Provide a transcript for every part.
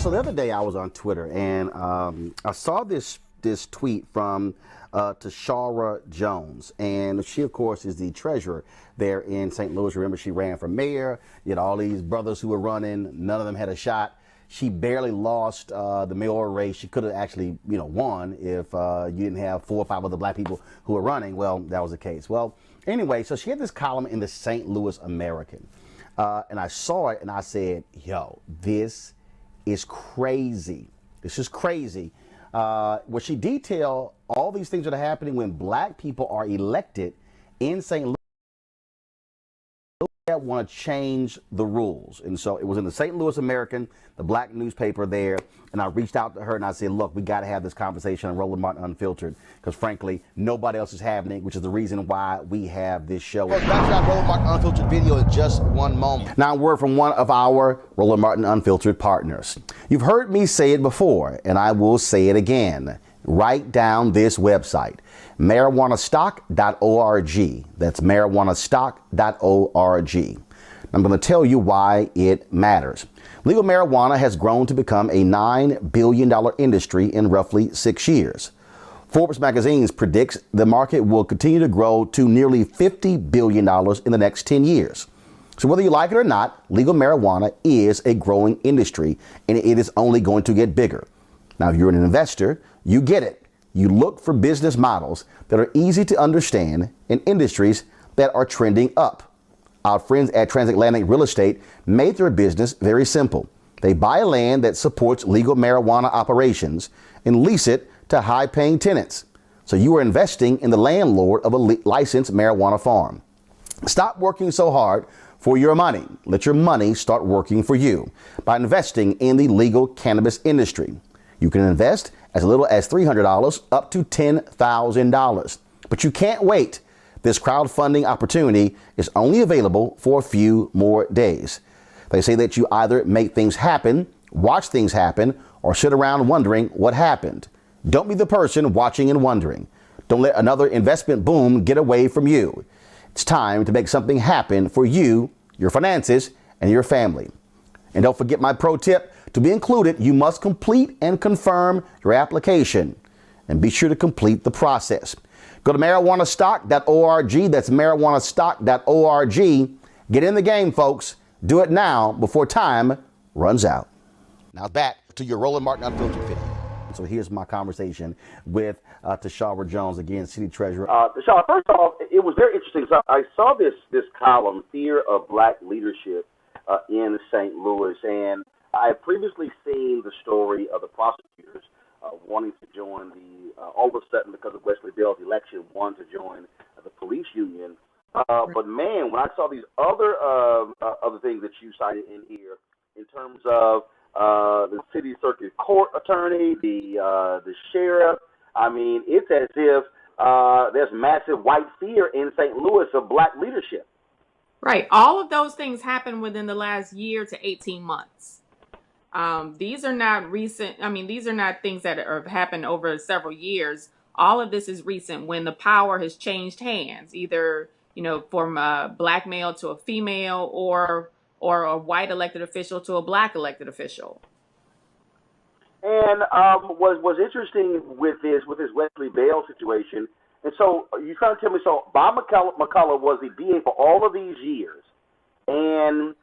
So the other day I was on Twitter and I saw this tweet from Tishaura Jones, and she of course is the treasurer there in St. Louis. Remember, she ran for mayor. You had all these brothers who were running. None of them had a shot. She barely lost the mayoral race. She could have actually, won if you didn't have 4 or 5 other black people who were running. Well, that was the case. Well, anyway, so she had this column in the St. Louis American, and I saw it and I said, "Yo, this is crazy. This is crazy." Where she detailed all these things that are happening when black people are elected in St. Louis that want to change the rules. And so it was in the St. Louis American, the black newspaper there, and I reached out to her and I said, look, we got to have this conversation on Roland Martin Unfiltered, because frankly, nobody else is having it, which is the reason why we have this show. Back to that Roland Martin Unfiltered video in just one moment. Now, a word from one of our Roland Martin Unfiltered partners. You've heard me say it before, and I will say it again. Write down this website, marijuanastock.org. That's marijuanastock.org. I'm going to tell you why it matters. Legal marijuana has grown to become a $9 billion industry in roughly 6 years. Forbes magazine predicts the market will continue to grow to nearly $50 billion in the next 10 years. So whether you like it or not, legal marijuana is a growing industry, and it is only going to get bigger. Now, if you're an investor, you get it. You look for business models that are easy to understand in industries that are trending up. Our friends at Transatlantic Real Estate made their business very simple. They buy land that supports legal marijuana operations and lease it to high-paying tenants. So you are investing in the landlord of a licensed marijuana farm. Stop working so hard for your money. Let your money start working for you by investing in the legal cannabis industry. You can invest as little as $300 up to $10,000. But you can't wait. This crowdfunding opportunity is only available for a few more days. They say that you either make things happen, watch things happen, or sit around wondering what happened. Don't be the person watching and wondering. Don't let another investment boom get away from you. It's time to make something happen for you, your finances, and your family. And don't forget my pro tip. To be included, you must complete and confirm your application, and be sure to complete the process. Go to marijuanastock.org. That's marijuanastock.org. Get in the game, folks. Do it now before time runs out. Now back to your Roland Martin Unfiltered video. So here's my conversation with Tishaura Jones, again, City Treasurer. Tishaura, first off, it was very interesting. So I saw this column, Fear of Black Leadership, in St. Louis, and I had previously seen the story of the prosecutors wanting to join all of a sudden, because of Wesley Bell's election, wanted to join the police union. But man, when I saw these other things that you cited in here, in terms of the city circuit court attorney, the sheriff, I mean, it's as if there's massive white fear in St. Louis of black leadership. Right. All of those things happened within the last year to 18 months. These are not recent. I mean, these are not things that have happened over several years. All of this is recent, when the power has changed hands, either, from a black male to a female, or a white elected official to a black elected official. And was interesting with this Wesley Bell situation. And so you're trying to tell me, so Bob McCullough was the DA for all of these years, and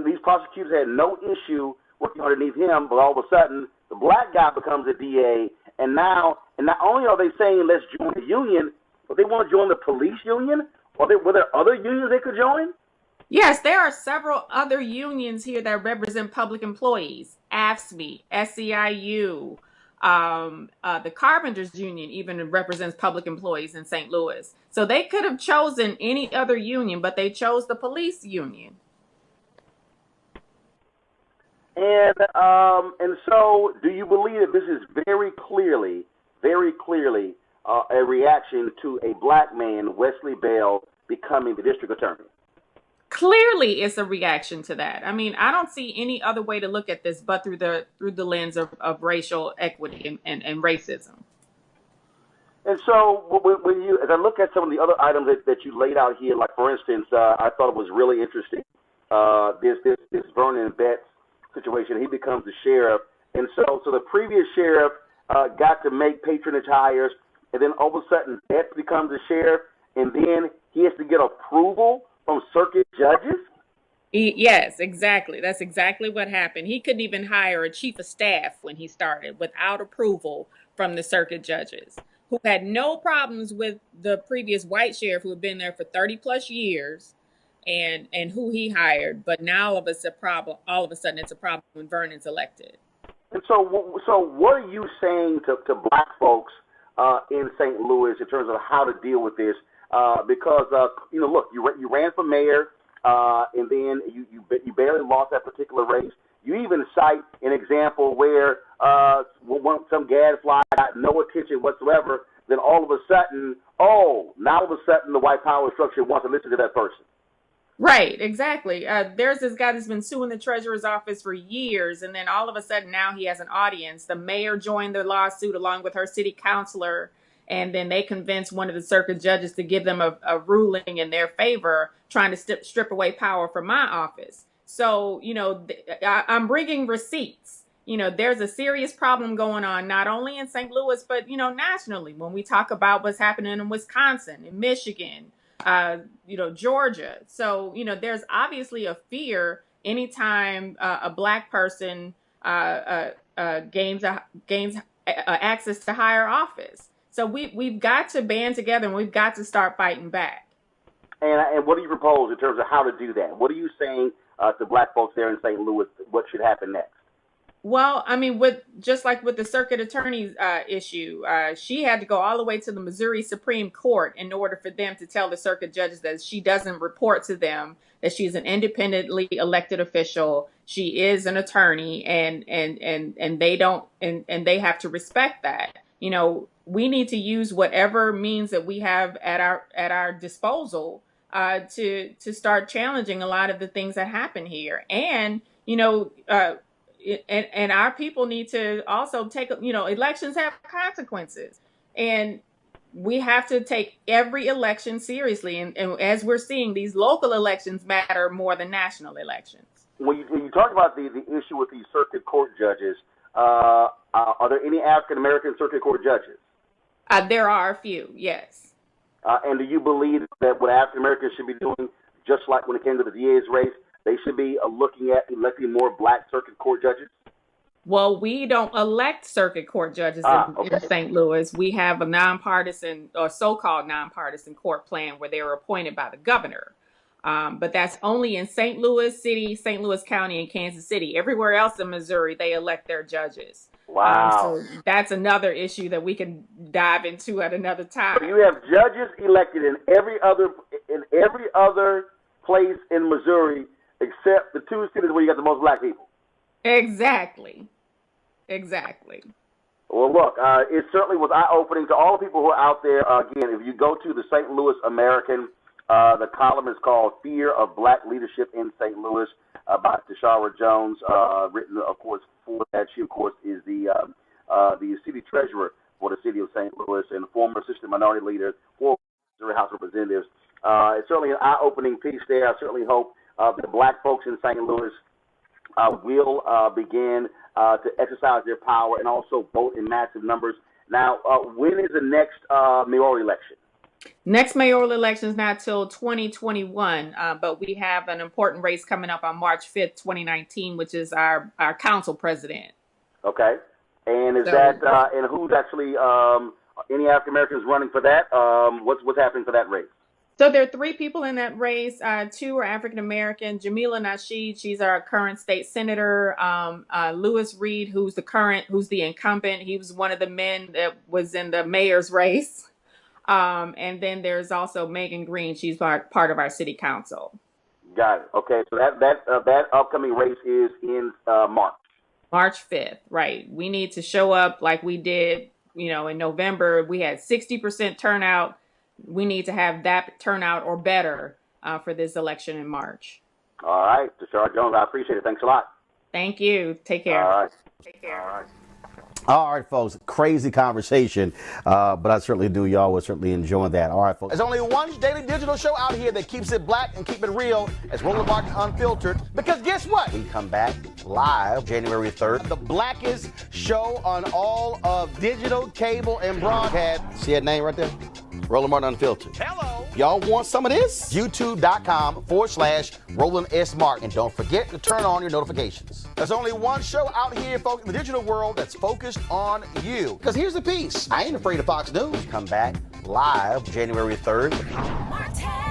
these prosecutors had no issue working underneath him, but all of a sudden the black guy becomes a DA, and not only are they saying let's join the union, but they want to join the police union. Were there other unions they could join? Yes, there are several other unions here that represent public employees. AFSCME, SEIU. The Carpenters Union even represents public employees in St. Louis. So they could have chosen any other union, but they chose the police union. And so, do you believe that this is very clearly a reaction to a black man, Wesley Bell, becoming the district attorney? Clearly, it's a reaction to that. I mean, I don't see any other way to look at this but through the lens of racial equity and racism. And so, as I look at some of the other items that you laid out here, like for instance, I thought it was really interesting. This Vernon Betts situation. He becomes the sheriff, and so the previous sheriff got to make patronage hires, and then all of a sudden Betts becomes the sheriff, and then he has to get approval from circuit judges. Yes, exactly. That's exactly what happened. He couldn't even hire a chief of staff when he started without approval from the circuit judges, who had no problems with the previous white sheriff who had been there for 30 plus years and who he hired. But now all of a sudden it's a problem when Vernon's elected. And so what are you saying to black folks in St. Louis in terms of how to deal with this? Because look, you ran for mayor, and then you barely lost that particular race. You even cite an example where some gadfly got no attention whatsoever. Then all of a sudden, the white power structure wants to listen to that person. Right, exactly. There's this guy that's been suing the treasurer's office for years, and then all of a sudden now he has an audience. The mayor joined the lawsuit along with her city councilor, and then they convinced one of the circuit judges to give them a ruling in their favor, trying to strip away power from my office. So, I'm bringing receipts. There's a serious problem going on, not only in St. Louis, but, nationally, when we talk about what's happening in Wisconsin, in Michigan, Georgia. So, there's obviously a fear anytime a black person gains access to higher office. So we've got to band together and we've got to start fighting back. And what do you propose in terms of how to do that? What are you saying to black folks there in St. Louis? What should happen next? Well, I mean, just like with the circuit attorney's issue, she had to go all the way to the Missouri Supreme Court in order for them to tell the circuit judges that she doesn't report to them, that she's an independently elected official. She is an attorney, and they don't, and they have to respect that. We need to use whatever means that we have at our disposal to start challenging a lot of the things that happen here, and and our people need to also take, elections have consequences, and we have to take every election seriously. And as we're seeing, these local elections matter more than national elections. When you talk about the issue with these circuit court judges, are there any African American circuit court judges? There are a few, yes. And do you believe that what African Americans should be doing, just like when it came to the DA's race, they should be looking at electing more black circuit court judges? Well, we don't elect circuit court judges in St. Louis. We have a nonpartisan or so-called nonpartisan court plan where they are appointed by the governor. But that's only in St. Louis City, St. Louis County, and Kansas City. Everywhere else in Missouri, they elect their judges. Wow. So that's another issue that we can dive into at another time. So you have judges elected in every other place in Missouri except the two cities where you got the most black people. Exactly. Well, look, it certainly was eye-opening to all the people who are out there. Again, if you go to the St. Louis American, the column is called "Fear of Black Leadership in St. Louis" by Tishaura Jones, written, of course, for that. She, of course, is the city treasurer for the city of St. Louis and former assistant minority leader for Missouri House of Representatives. It's certainly an eye-opening piece there. I certainly hope the black folks in St. Louis will begin to exercise their power and also vote in massive numbers. Now, when is the next mayoral election? Next mayoral election is not till 2021, but we have an important race coming up on March 5th, 2019, which is our council president. Okay. And and who's actually, any African Americans running for that? What's happening for that race? So there are three people in that race. Two are African American. Jamila Nasheed, she's our current state senator. Lewis Reed, who's the incumbent. He was one of the men that was in the mayor's race. And then there's also Megan Green. She's part of our city council. Got it. Okay, so that upcoming race is in March. March 5th, right. We need to show up like we did, in November. We had 60% turnout. We need to have that turnout or better for this election in March. All right. Tishaura Jones, I appreciate it. Thanks a lot. Thank you. Take care. All right. Take care. All right. All right, folks, crazy conversation, but I certainly do. Y'all will certainly enjoy that. All right, folks. There's only one daily digital show out here that keeps it black and keep it real. It's Roland Martin Unfiltered. Because guess what? We come back live January 3rd. The blackest show on all of digital, cable, and broadcast. See that name right there? Roland Martin Unfiltered. Hello. Y'all want some of this? YouTube.com/Roland S. Martin. And don't forget to turn on your notifications. There's only one show out here, folks, in the digital world that's focused on you. Because here's the piece. I ain't afraid of Fox News. Come back live January 3rd. Martin.